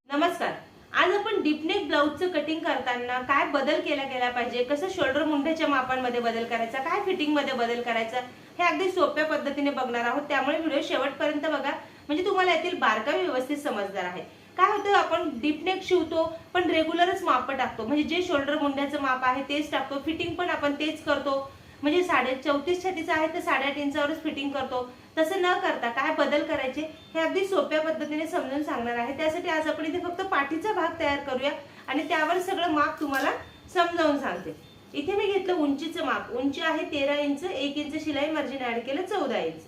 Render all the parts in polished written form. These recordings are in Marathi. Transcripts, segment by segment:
नमस्कार. आज आपण डीप नेक ब्लाउजचं कटिंग करताना काय बदल केला गेला पाहिजे, कसं शोल्डर मुंढ्याच्या मापांमध्ये बदल करायचा, काय फिटिंग मध्ये बदल करायचा, हे अगदी सोप्या पद्धतीने बघणार आहोत. त्यामुळे व्हिडिओ शेवटपर्यंत बघा, म्हणजे तुम्हाला यातील बारकावे व्यवस्थित समजणार आहे. काय होतं, आपण डीप नेक शिवतो पण रेग्युलरच माप टाकतो, म्हणजे जे शोल्डर मुंढ्याचं माप आहे तेच टाकतो, फिटिंग पण आपण तेच करतो. म्हणजे 34 छातीचं आहे तर 8.5 इंचावरच फिटिंग करतो. तसं न करता काय बदल करायचे हे अगदी सोप्या पद्धतीने समजून सांगणार आहे. त्यासाठी आज आपण इथे फक्त पाठीचा भाग तयार करूया आणि त्यावर सगळं माप तुम्हाला समजावून सांगते. इथे मी घेतलं उंचीचं माप. उंची आहे 13 इंच, 1 इंच शिलाई मार्जिन ऍड केलं 14 इंच.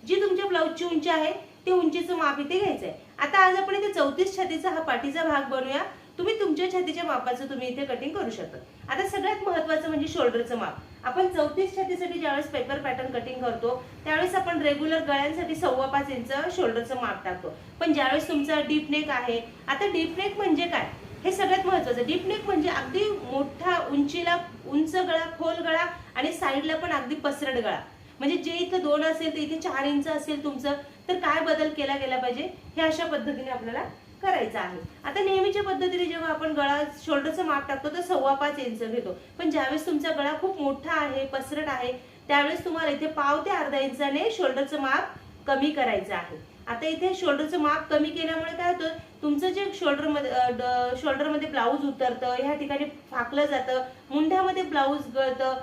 जी तुमच्या ब्लाऊजची उंची आहे ते उंचीचं माप इथे घ्यायचंय. आता आज आपण इथे 34 छातीचा हा पाठीचा भाग बनवूया. तुम्ही तुमच्या छातीच्या मापाचं तुम्ही इथे कटिंग करू शकता. आता सगळ्यात महत्त्वाचं म्हणजे शोल्डरचं माप. आपण 34 छातीसाठी ज्यावेळेस पेपर पॅटर्न कटिंग करतो त्यावेळेस आपण रेग्युलर गळ्यांसाठी 5.25 इंच शोल्डरचं माप टाकतो. पण ज्यावेळेस तुमचा डीप नेक आहे, आता डीप नेक म्हणजे काय हे सगळ्यात महत्त्वाचं. डीप नेक म्हणजे अगदी मोठा, उंचीला उंच गळा, खोल गळा आणि साईडला पण अगदी पसरट गळा. म्हणजे जे इथं 2 असेल तर इथे 4 इंच असेल तुमचं, तर काय बदल केला गेला पाहिजे हे अशा पद्धतीने आपल्याला करायचं आहे. आता नेहमीच्या पद्धतीने जेव्हा आपण गळा शोल्डरचं माप टाकतो तर 5.25 इंच घेतो. पण ज्यावेळेस तुमचा गळा खूप मोठा आहे, पसरट आहे, त्यावेळेस तुम्हाला इथे पाव ते अर्धा इंचाने शोल्डरचं माप कमी करायचं आहे. आता इथे शोल्डरचं माप कमी केल्यामुळे काय होतं, तुमचं जे शोल्डरमध्ये ब्लाऊज उतरतं, ह्या ठिकाणी फाकलं जातं, मुंढ्यामध्ये ब्लाऊज गळतं,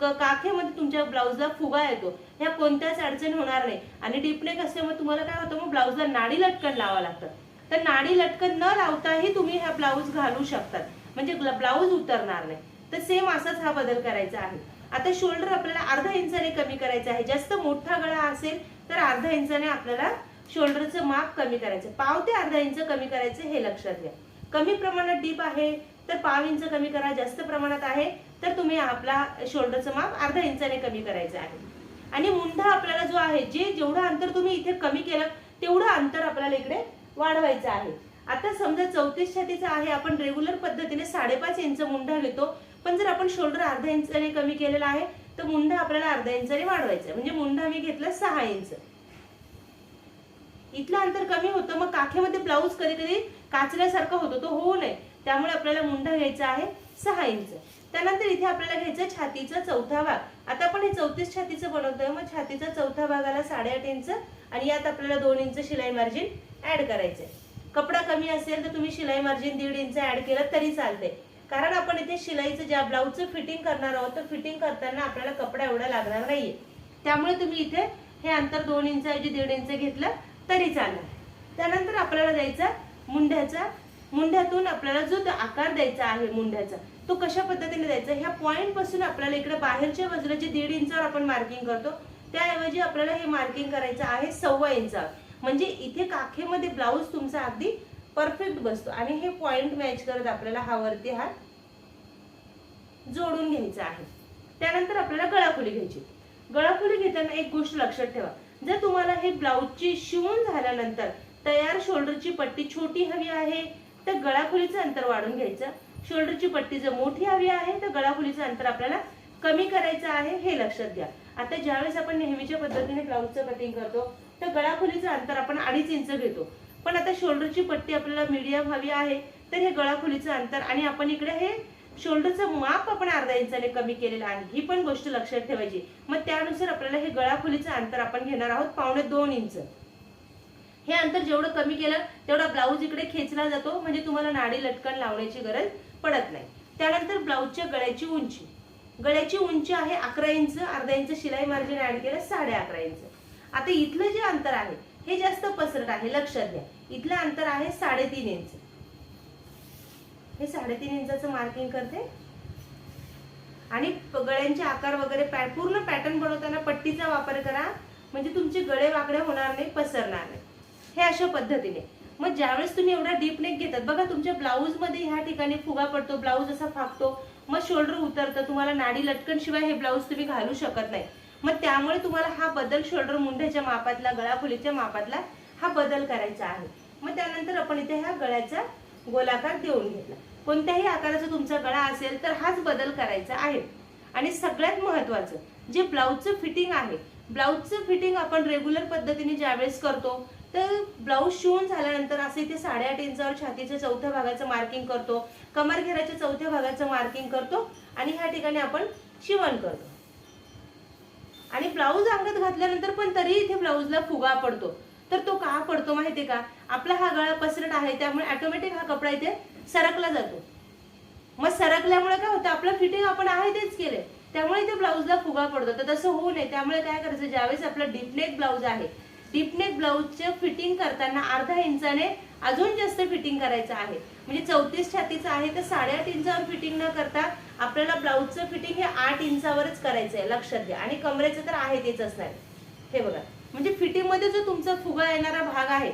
काखेमध्ये तुमच्या ब्लाऊजला फुगा येतो, ह्या कोणत्याच अडचण होणार नाही. आणि डीप नेक असल्यामुळे तुम्हाला काय होतं, मग ब्लाऊजला नाडी लटकन लावावं लागतं. तर नाडी लटकन न लावताही तुम्ही हा ब्लाऊज घालू शकतात, म्हणजे ब्लाऊज उतरणार नाही. तर सेम असाच हा बदल करायचा आहे. आता शोल्डर आपल्याला अर्धा इंचाने कमी करायचं आहे. जास्त मोठा गळा असेल तर अर्धा इंचाने आपल्याला शोल्डरचं माप कमी करायचं, पाव ते अर्धा इंच कमी करायचं, हे लक्षात घ्या. कमी प्रमाणात डीप आहे तर पाव इंच कमी करा, जास्त प्रमाणात आहे तर तुम्ही आपला शोल्डरचं माप अर्धा इंचाने कमी करायचं आहे. आणि मुंढा आपल्याला जो आहे, जेवढं अंतर तुम्ही इथे कमी केलं तेवढं अंतर आपल्याला इकडे वाढवायचं आहे. आता समजा 34 छातीचा आहे, आपण रेग्युलर पद्धतीने 5.5 इंच मुंढा घेतो, पण जर आपण शोल्डर अर्धा इंचाने कमी केलेला आहे तर मुंढा आपल्याला अर्धा इंचाने वाढवायचा. म्हणजे मुंढा मी घेतला 6 इंच. इथलं अंतर कमी होतं, मग काखेमध्ये ब्लाऊज कधी कधी काचल्यासारखं होतं, तो होऊ नये त्यामुळे आपल्याला मुंढा घ्यायचा आहे 6 इंच. त्यानंतर इथे आपल्याला घ्यायचं छातीचा चौथा भाग. आता आपण हे 34 छातीचं बनवतोय, मग छातीचा चौथा भागाला 8.5 इंच आणि यात आपल्याला 2 इंच शिलाई मार्जिन ऍड करायचंय. कपडा कमी असेल तर तुम्ही शिलाई मार्जिन 1.5 इंच ऍड केलं तरी चालते, कारण आपण इथे शिलाईचं ज्या ब्लाऊजचं फिटिंग करणार आहोत तर फिटिंग करताना आपल्याला कपडा एवढा लागणार नाहीये. त्यामुळे तुम्ही इथे हे अंतर 2 इंच ऐवजी 1.5 इंच घेतलं तरी चालेल. त्यानंतर आपल्याला द्यायचा मुंढ्याचा. मुंढ्यातून आपल्याला जो आकार द्यायचा आहे मुंढ्याचा, तो कशा पद्धतीने द्यायचा, ह्या पॉइंट पासून आपल्याला इकडे बाहेरच्या बाजूला जे 1.5 इंचावर आपण मार्किंग करतो त्याऐवजी आपल्याला हे मार्किंग करायचं आहे 1.25 इंचावर. म्हणजे इथे काखेमध्ये ब्लाऊज तुमचा अगदी परफेक्ट बसतो आणि हे पॉइंट मॅच करत आपल्याला हा वरती हात जोडून घ्यायचा आहे. त्यानंतर आपल्याला गळाखोली घ्यायची. गळाखोली घेताना एक गोष्ट लक्षात ठेवा, जर तुम्हाला हे ब्लाऊजची शिवून झाल्यानंतर तयार शोल्डरची पट्टी छोटी हवी आहे तर गळाखोलीचं अंतर वाढून घ्यायचं. शोल्डरची पट्टी जर मोठी हवी आहे तर गळाखोलीचं अंतर आपल्याला कमी करायचं आहे, हे लक्षात घ्या. आता ज्यावेळेस आपण नेहमीच्या पद्धतीने ब्लाऊजचं कटिंग करतो तर गळाखोलीचं अंतर आपण 2.5 इंच घेतो, पण आता शोल्डरची पट्टी आपल्याला मीडियम हवी आहे तर हे गळाखोलीचं अंतर आणि आपण इकडे हे शोल्डरचं माप आपण अर्धा इंचाने कमी केलेलं आहे, ही पण गोष्ट लक्षात ठेवायची. मग त्यानुसार आपल्याला हे गळाखोलीचं अंतर आपण घेणार आहोत 1.25 इंच. हे अंतर जेवढं कमी केलं तेवढा ब्लाऊज इकडे खेचला जातो, म्हणजे तुम्हाला नाडी लटकन लावण्याची गरज पडत नाही. त्यानंतर ब्लाऊजच्या गळ्याची उंची. गळ्याची उंची आहे 11 इंच, अर्धा इंच शिलाई मार्जिन ऍड केलं 11.5 इंच. आता इथलं जे अंतर आहे हे जास्त पसरट आहे, लक्षात घ्या. इथलं अंतर आहे 3.5 इंच. हे 3.5 इंचाचं मार्किंग करते आणि गळ्यांचे आकार वगैरे पूर्ण पॅटर्न बनवताना पट्टीचा वापर करा, म्हणजे तुमचे गळे वाकडे होणार नाही, पसरणार नाही, हे अशा पद्धतीने. मग ज्यावेळेस तुम्ही एवढा डीप नेक घेतात बघा, तुमच्या ब्लाऊज मध्ये ह्या ठिकाणी फुगा पडतो, ब्लाऊज असा फाकतो, मग शोल्डर उतरतं, तुम्हाला नाडी लटकन शिवाय हे ब्लाऊज तुम्ही घालू शकत नाही. मग त्यामुळे तुम्हाला हा बदल शोल्डर मुंढ्याच्या मापातला, गळाखोलीच्या मापातला हा बदल करायचा आहे. मग त्यानंतर आपण इथे ह्या गळ्याचा गोलाकार देऊन घेतला. कोणत्याही आकाराचा तुमचा गळा असेल तर हाच बदल करायचा आहे. आणि सगळ्यात महत्त्वाचं, जे ब्लाऊजचं फिटिंग आहे, ब्लाऊजचं फिटिंग आपण रेग्युलर पद्धतीने ज्यावेळेस करतो तर ब्लाऊज शिवून झाल्यानंतर असे इथे 8.5 इंचावर छातीच्या चौथ्या भागाचं मार्किंग करतो, कमरघेराच्या चौथ्या भागाचं मार्किंग करतो आणि ह्या ठिकाणी आपण शिवण करतो. आणि ब्लाऊज अंगात घातल्यानंतर पण तरी इथे ब्लाऊजला फुगा पडतो. तर तो का पडतो माहितीये का? आपला हा गळा पसरट आहे त्यामुळे ऑटोमॅटिक हा कपडा इथे सरकला जातो. मग सरकल्यामुळे काय होतं, आपलं फिटिंग आपण आहे तेच केले त्यामुळे इथे ब्लाऊजला फुगा पडतो. तर तसं होऊ नये त्यामुळे काय करायचं, ज्यावेळेस आपलं डीपनेक ब्लाऊज आहे, डीपनेक ब्लाऊजचे फिटिंग करताना अर्धा इंचाने अजून जास्त फिटिंग करायचं आहे. म्हणजे 34 छातीचं आहे तर 8.5 इंचावर फिटिंग न करता आपल्याला ब्लाऊजचं फिटिंग हे 8 इंचावरच करायचं आहे, लक्षात घ्या. आणि कमरेचं तर आहे तेच असणार. हे बघा, म्हणजे फिटिंग मध्ये जो तुमचा फुगा येणारा भाग आहे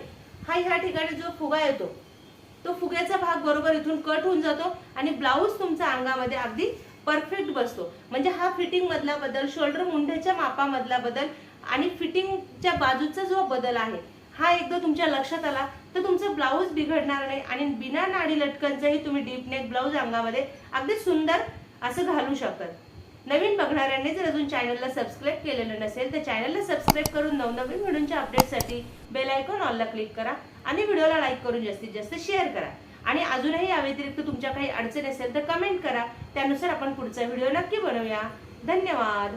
हा ह्या ठिकाणी जो फुगा येतो तो फुग्याचा भाग बरोबर इथून कट होऊन जातो आणि ब्लाऊज तुमच्या अंगामध्ये अगदी परफेक्ट बसतो. म्हणजे हा फिटिंग मधला बदल, शोल्डर मुंढ्याच्या मापामधला बदल आणि फिटिंगच्या बाजूचा जो बदल आहे हा एकदा तुमच्या लक्षात आला तर तुमचं ब्लाऊज बिघडणार नाही आणि बिना नाडी लटकनचंही तुम्ही डीप नेक ब्लाऊज अंगामध्ये अगदी सुंदर असं घालू शकतात. नवीन बघणाऱ्यांनी जर अजून चॅनलला सबस्क्राईब केलेलं नसेल तर चॅनलला सबस्क्राईब करून नवनवीन व्हिडिओच्या अपडेटसाठी बेल आयकॉन ऑलला क्लिक करा आणि व्हिडिओला लाईक करून जास्तीत जास्त शेअर करा. आणि अजूनही या व्यतिरिक्त तुमच्या काही अडचण असेल तर कमेंट करा, त्यानुसार आपण पुढचा व्हिडिओ नक्की बनवूया. धन्यवाद.